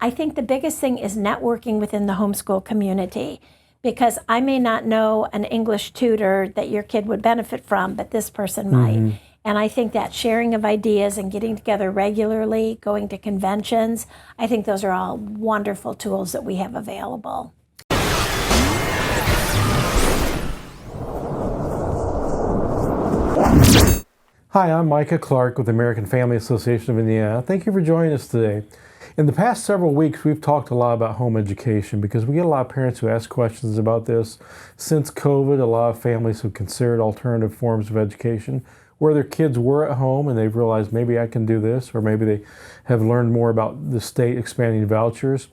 I think the biggest thing is networking within the homeschool community, because I may not know an English tutor that your kid would benefit from, but this person might. And I think that sharing of ideas and getting together regularly, going to conventions, I think those are all wonderful tools that we have available. Hi, I'm Micah Clark with the American Family Association of Indiana. Thank you for joining us today. In the past several weeks, we've talked a lot about home education because we get a lot of parents who ask questions about this. Since COVID, a lot of families have considered alternative forms of education where their kids were at home and they've realized maybe I can do this, or maybe they have learned more about the state expanding vouchers.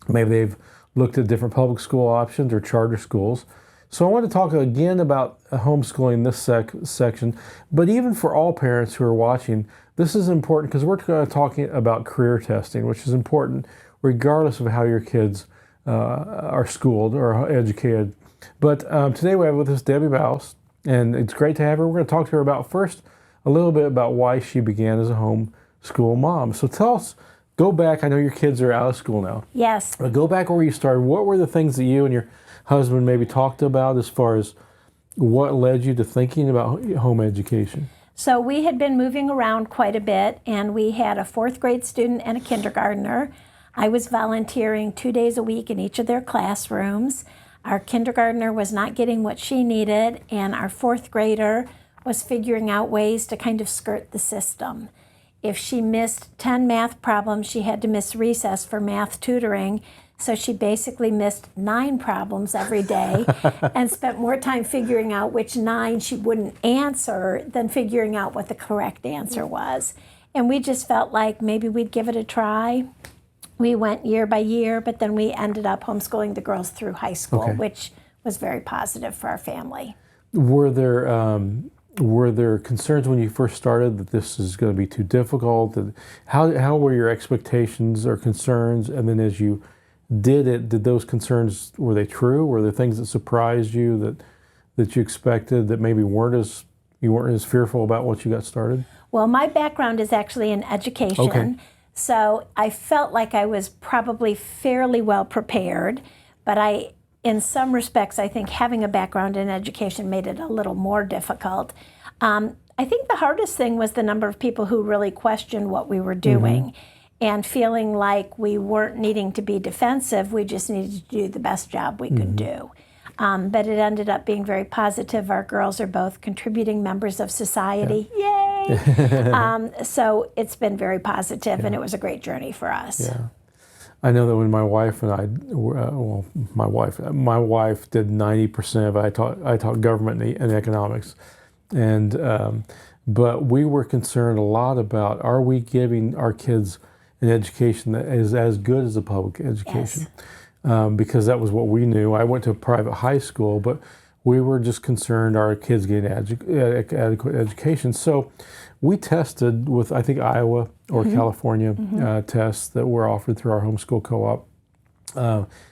Maybe they've looked at different public school options or charter schools. So I want to talk again about homeschooling in this section, but even for all parents who are watching, this is important because we're going to talk about career testing, which is important regardless of how your kids are schooled or educated. But today we have with us Debbie Bouse, and it's great to have her. We're going to talk to her about first a little bit about why she began as a homeschool mom. So tell us, go back. I know your kids are out of school now. Yes. But go back where you started. What were the things that you and your husband maybe talked about as far as what led you to thinking about home education? So we had been moving around quite a bit, and we had a fourth grade student and a kindergartner. I was volunteering 2 days a week in each of their classrooms. Our kindergartner was not getting what she needed, and our fourth grader was figuring out ways to kind of skirt the system. If she missed 10 math problems, she had to miss recess for math tutoring. So she basically missed 9 problems every day and spent more time figuring out which 9 she wouldn't answer than figuring out what the correct answer was. And we just felt like maybe we'd give it a try. We went year by year, but then we ended up homeschooling the girls through high school, which was very positive for our family. Were there concerns when you first started that this is going to be too difficult? How were your expectations or concerns? And then as you did it, did those concerns, were they true? Were there things that surprised you that you expected that maybe you weren't as fearful about once you got started? Well, my background is actually in education. So I felt like I was probably fairly well prepared, but in some respects, I think having a background in education made it a little more difficult. I think the hardest thing was the number of people who really questioned what we were doing. And feeling like we weren't needing to be defensive, we just needed to do the best job we could do. But it ended up being very positive. Our girls are both contributing members of society. Yay! So it's been very positive, and it was a great journey for us. Yeah. I know that when my wife and I, my wife did 90% of it. I taught government and economics, and but we were concerned a lot about, are we giving our kids an education that is as good as a public education? Yes. Because that was what we knew. I went to a private high school, but we were just concerned our kids getting adequate education. So we tested with, I think, Iowa or California tests that were offered through our homeschool co-op.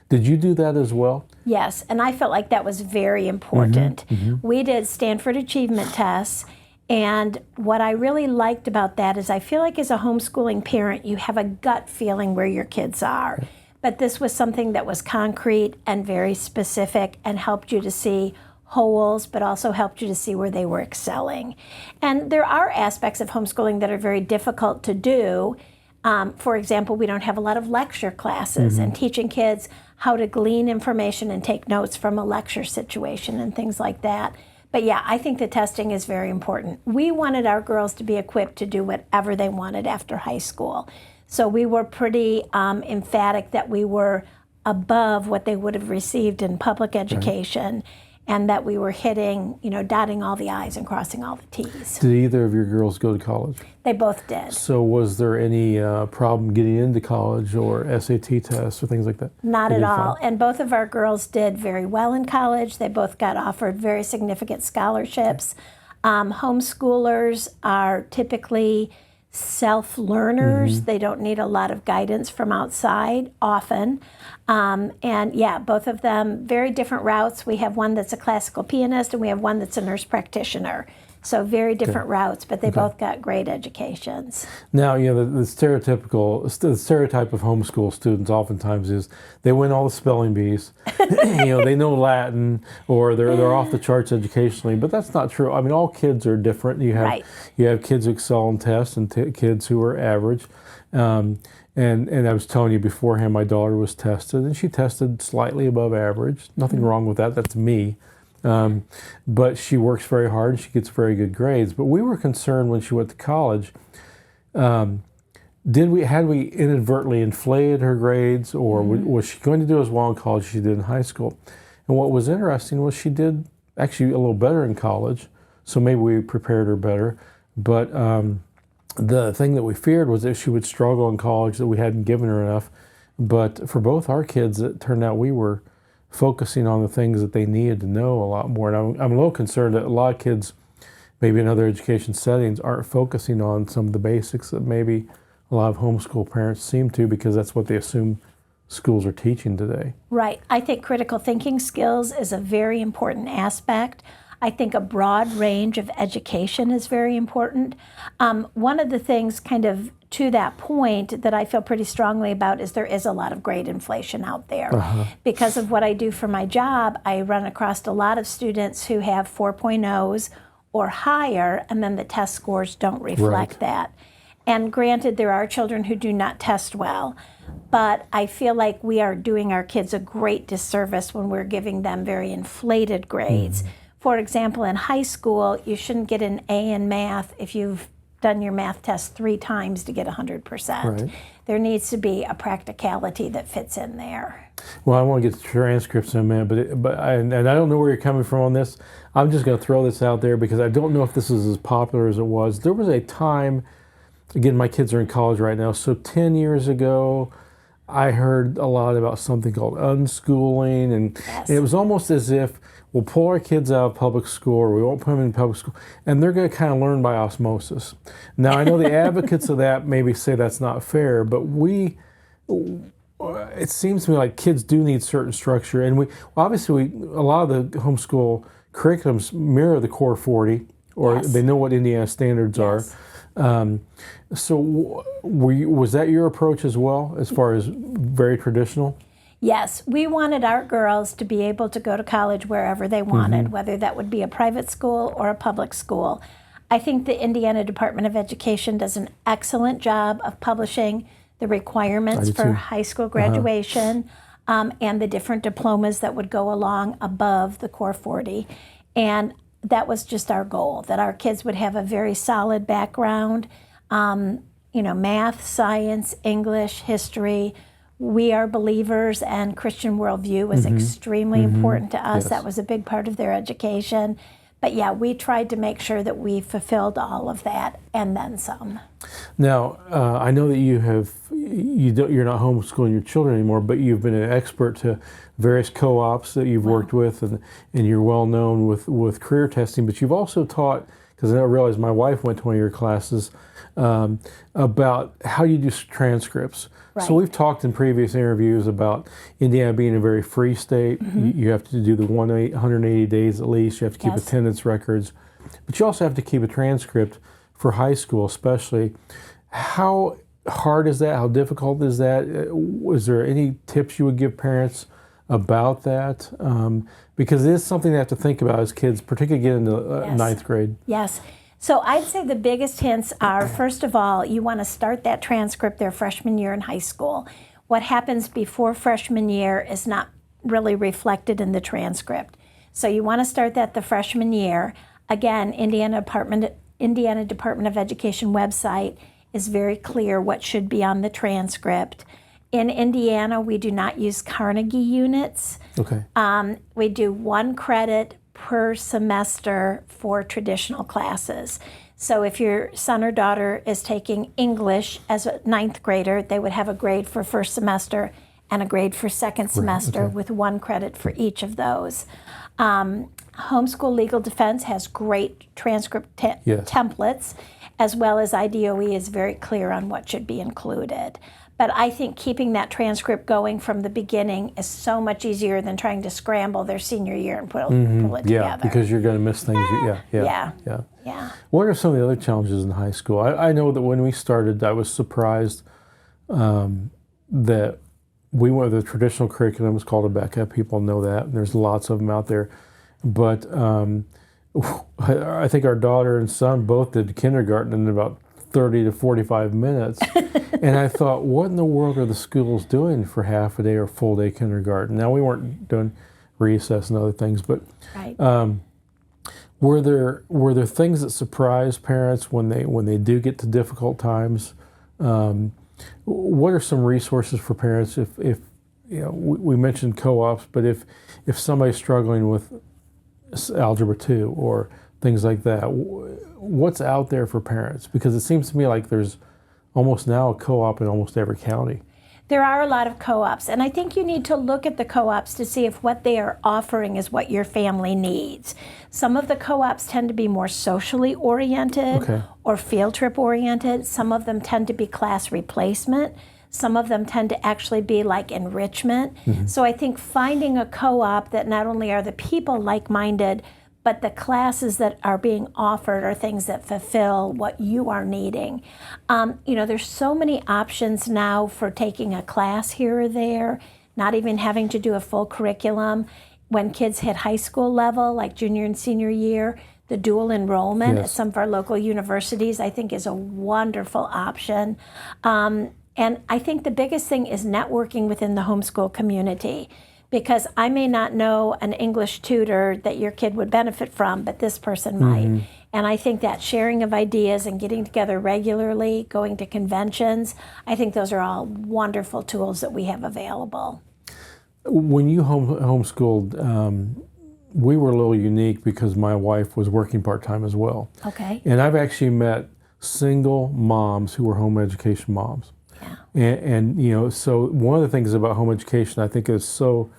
Did you do that as well? Yes, and I felt like that was very important. We did Stanford achievement tests. And what I really liked about that is I feel like as a homeschooling parent, you have a gut feeling where your kids are. But this was something that was concrete and very specific and helped you to see holes, but also helped you to see where they were excelling. And there are aspects of homeschooling that are very difficult to do. For example, we don't have a lot of lecture classes and teaching kids how to glean information and take notes from a lecture situation and things like that. But yeah, I think the testing is very important. We wanted our girls to be equipped to do whatever they wanted after high school. So we were pretty emphatic that we were above what they would have received in public education, and that we were hitting, dotting all the I's and crossing all the T's. Did either of your girls go to college? They both did. So was there any problem getting into college or SAT tests or things like that? Not at all. And both of our girls did very well in college. They both got offered very significant scholarships. Homeschoolers are typically self-learners. They don't need a lot of guidance from outside often. And yeah, both of them, very different routes. We have one that's a classical pianist and we have one that's a nurse practitioner. So very different routes, but they both got great educations. Now, the stereotype of homeschool students oftentimes is they win all the spelling bees. They know Latin, or they're off the charts educationally, but that's not true. I mean, all kids are different. You have kids who excel in tests and kids who are average. And I was telling you beforehand, my daughter was tested, and she tested slightly above average. Nothing wrong with that. That's me. But she works very hard. She gets very good grades. But we were concerned when she went to college. Had we inadvertently inflated her grades, or was she going to do as well in college as she did in high school? And what was interesting was she did actually a little better in college. So maybe we prepared her better. But the thing that we feared was that she would struggle in college, that we hadn't given her enough. But for both our kids, it turned out we were focusing on the things that they needed to know a lot more. And I'm a little concerned that a lot of kids, maybe in other education settings, aren't focusing on some of the basics that maybe a lot of homeschool parents seem to, because that's what they assume schools are teaching today. Right. I think critical thinking skills is a very important aspect. I think a broad range of education is very important. One of the things kind of to that point that I feel pretty strongly about is there is a lot of grade inflation out there. Because of what I do for my job, I run across a lot of students who have 4.0s or higher, and then the test scores don't reflect that. And granted, there are children who do not test well, but I feel like we are doing our kids a great disservice when we're giving them very inflated grades. For example, in high school, you shouldn't get an A in math if you've done your math test 3 times to get 100%. There needs to be a practicality that fits in there. Well, I want to get the transcripts in a minute, but I don't know where you're coming from on this. I'm just going to throw this out there because I don't know if this is as popular as it was. There was a time, again, my kids are in college right now, so 10 years ago, I heard a lot about something called unschooling, and it was almost as if we'll pull our kids out of public school, or we won't put them in public school, and they're going to kind of learn by osmosis. Now, I know the advocates of that maybe say that's not fair, but it seems to me like kids do need certain structure, and a lot of the homeschool curriculums mirror the Core 40, or they know what Indiana standards are. So was that your approach as well, as far as very traditional? Yes, we wanted our girls to be able to go to college wherever they wanted, whether that would be a private school or a public school. I think the Indiana Department of Education does an excellent job of publishing the requirements for high school graduation and the different diplomas that would go along above the Core 40. And that was just our goal, that our kids would have a very solid background, math, science, English, history. We are believers, and Christian worldview was extremely important to us. That was a big part of their education. But yeah, we tried to make sure that we fulfilled all of that and then some. Now, I know that you're not homeschooling your children anymore, but you've been an expert to various co-ops that you've worked with, and you're well known with career testing. But you've also taught, because I realized my wife went to one of your classes, about how you do transcripts. So we've talked in previous interviews about Indiana being a very free state. You have to do the 180 days at least. You have to keep attendance records. But you also have to keep a transcript for high school especially. How hard is that? How difficult is that? Was there any tips you would give parents about that? Because it is something they have to think about as kids, particularly getting into ninth grade. Yes. So I'd say the biggest hints are, first of all, you want to start that transcript their freshman year in high school. What happens before freshman year is not really reflected in the transcript. So you want to start that the freshman year. Again, Indiana Department of Education website is very clear what should be on the transcript. In Indiana, we do not use Carnegie units. We do 1 credit per semester for traditional classes. So if your son or daughter is taking English as a 9th grader, they would have a grade for first semester and a grade for second semester with 1 credit for each of those. Homeschool Legal Defense has great transcript templates, as well as IDOE is very clear on what should be included. But I think keeping that transcript going from the beginning is so much easier than trying to scramble their senior year and pull it Yeah, together. because you're going to miss things. Yeah. What are some of the other challenges in high school? I know that when we started, I was surprised that we went with the traditional curriculum. It's called Rebecca. People know that. And there's lots of them out there. But I think our daughter and son both did kindergarten in about 30 to 45 minutes. And I thought, what in the world are the schools doing for half a day or full day kindergarten? Now, we weren't doing recess and other things, but were there things that surprised parents when they do get to difficult times? What are some resources for parents if we mentioned co-ops, but if somebody's struggling with Algebra 2 or things like that, what's out there for parents? Because it seems to me like there's almost now a co-op in almost every county. There are a lot of co-ops, and I think you need to look at the co-ops to see if what they are offering is what your family needs. Some of the co-ops tend to be more socially oriented or field trip oriented. Some of them tend to be class replacement. Some of them tend to actually be like enrichment. So I think finding a co-op that not only are the people like-minded, but the classes that are being offered are things that fulfill what you are needing. There's so many options now for taking a class here or there, not even having to do a full curriculum. When kids hit high school level, like junior and senior year, the dual enrollment at some of our local universities, I think, is a wonderful option. And I think the biggest thing is networking within the homeschool community, because I may not know an English tutor that your kid would benefit from, but this person might. And I think that sharing of ideas and getting together regularly, going to conventions, I think those are all wonderful tools that we have available. When you homeschooled, we were a little unique because my wife was working part-time as well. Okay. And I've actually met single moms who were home education moms. Yeah. And so one of the things about home education I think is so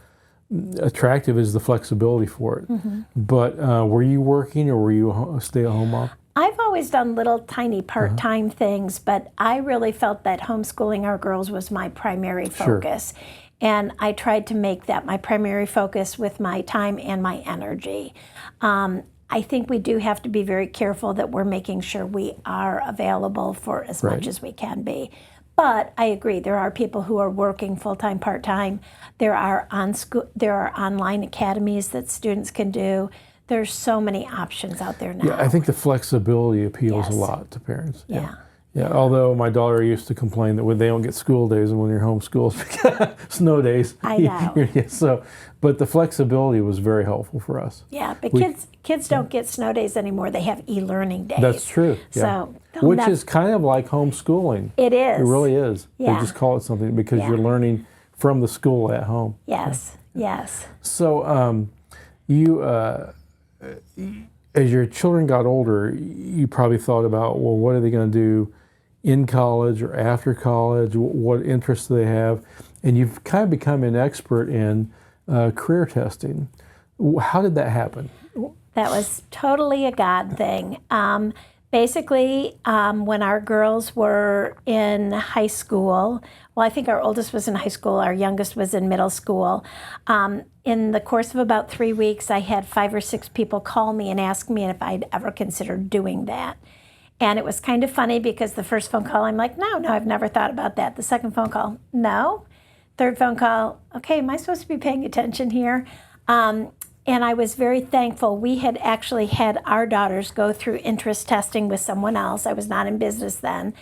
attractive is the flexibility for it. But were you working or were you a stay-at-home mom? I've always done little tiny part-time things, but I really felt that homeschooling our girls was my primary focus. And I tried to make that my primary focus with my time and my energy. I think we do have to be very careful that we're making sure we are available for as much as we can be. But I agree, there are people who are working full-time, part-time. There are online academies that students can do. There's so many options out there now. Yeah, I think the flexibility appeals a lot to parents. Yeah, although my daughter used to complain that when they don't get school days and when you're homeschooled, snow days. I know. But the flexibility was very helpful for us. Yeah, but kids don't get snow days anymore. They have e-learning days. That's true. Yeah. So, which is kind of like homeschooling. It is. It really is. Yeah. They just call it something because you're learning from the school at home. Yes, yes. So as your children got older, you probably thought about, well, what are they going to do in college or after college? What interests do they have? And you've kind of become an expert in career testing. How did that happen? That was totally a God thing. Basically, when our girls were in high school, well, I think our oldest was in high school, our youngest was in middle school. In the course of about 3 weeks, I had 5 or 6 people call me and ask me if I'd ever considered doing that. And it was kind of funny because the first phone call, I'm like, no, I've never thought about that. The second phone call, no. Third phone call, okay, am I supposed to be paying attention here? And I was very thankful. We had actually had our daughters go through interest testing with someone else. I was not in business then.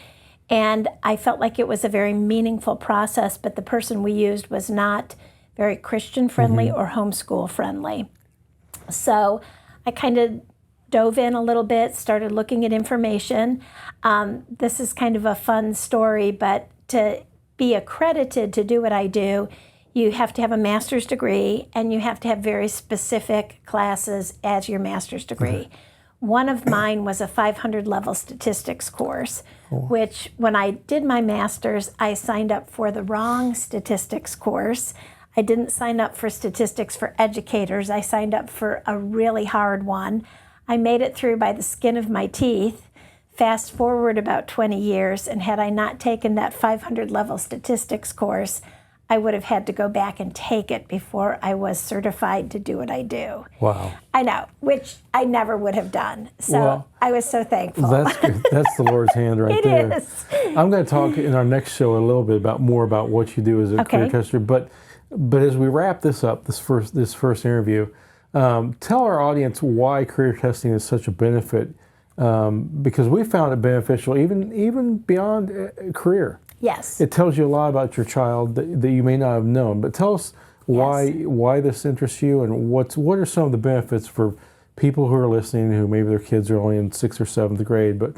And I felt like it was a very meaningful process, but the person we used was not very Christian friendly or homeschool friendly. So I kind of dove in a little bit, started looking at information. This is kind of a fun story, but to be accredited to do what I do, you have to have a master's degree and you have to have very specific classes as your master's degree. One of mine was a 500 level statistics course, which when I did my master's, I signed up for the wrong statistics course. I didn't sign up for statistics for educators. I signed up for a really hard one. I made it through by the skin of my teeth, fast forward about 20 years, and had I not taken that 500 level statistics course, I would have had to go back and take it before I was certified to do what I do. Wow. I know, which I never would have done. So Well, I was so thankful. That's good. That's the Lord's hand right there. It is. I'm going to talk in our next show a little bit more about what you do as a career tester. But as we wrap this up, this first interview, tell our audience why career testing is such a benefit, because we found it beneficial even beyond career. Yes. It tells you a lot about your child that you may not have known. But tell us why this interests you, and what are some of the benefits for people who are listening who maybe their kids are only in 6th or 7th grade, but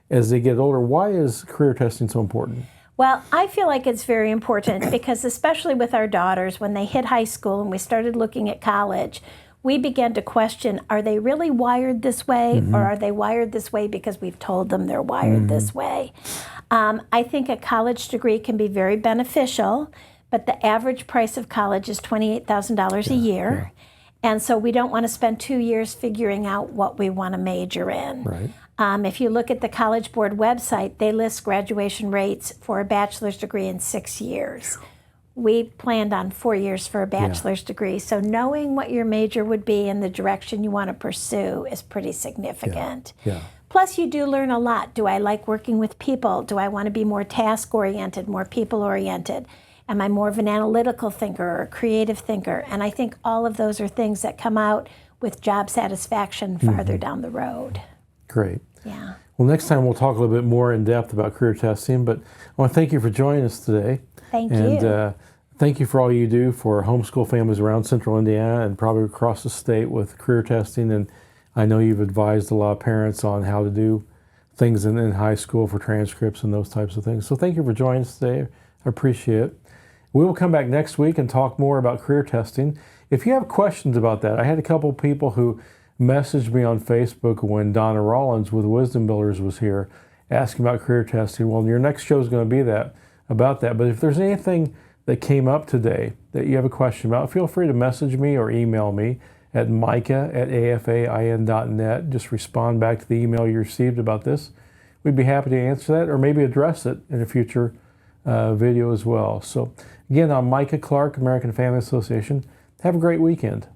as they get older, why is career testing so important? Well, I feel like it's very important because especially with our daughters, when they hit high school and we started looking at college, we began to question, are they really wired this way, or are they wired this way because we've told them they're wired this way? I think a college degree can be very beneficial, but the average price of college is $28,000 a year. And so we don't want to spend 2 years figuring out what we want to major in. Right. If you look at the College Board website, they list graduation rates for a bachelor's degree in 6 years. We planned on 4 years for a bachelor's degree. So knowing what your major would be and the direction you want to pursue is pretty significant. Yeah. Plus, you do learn a lot. Do I like working with people? Do I want to be more task-oriented, more people-oriented? Am I more of an analytical thinker or a creative thinker? And I think all of those are things that come out with job satisfaction farther down the road. Great. Yeah. Well, next time we'll talk a little bit more in depth about career testing, but I want to thank you for joining us today. Thank you. And thank you for all you do for homeschool families around Central Indiana and probably across the state with career testing. And I know you've advised a lot of parents on how to do things in high school for transcripts and those types of things. So thank you for joining us today. I appreciate it. We will come back next week and talk more about career testing. If you have questions about that, I had a couple people who messaged me on Facebook when Donna Rollins with Wisdom Builders was here asking about career testing. Well, your next show is going to be about that. But if there's anything that came up today that you have a question about, feel free to message me or email me at micah@afain.net. Just respond back to the email you received about this. We'd be happy to answer that or maybe address it in a future video as well. So again, I'm Micah Clark, American Family Association. Have a great weekend.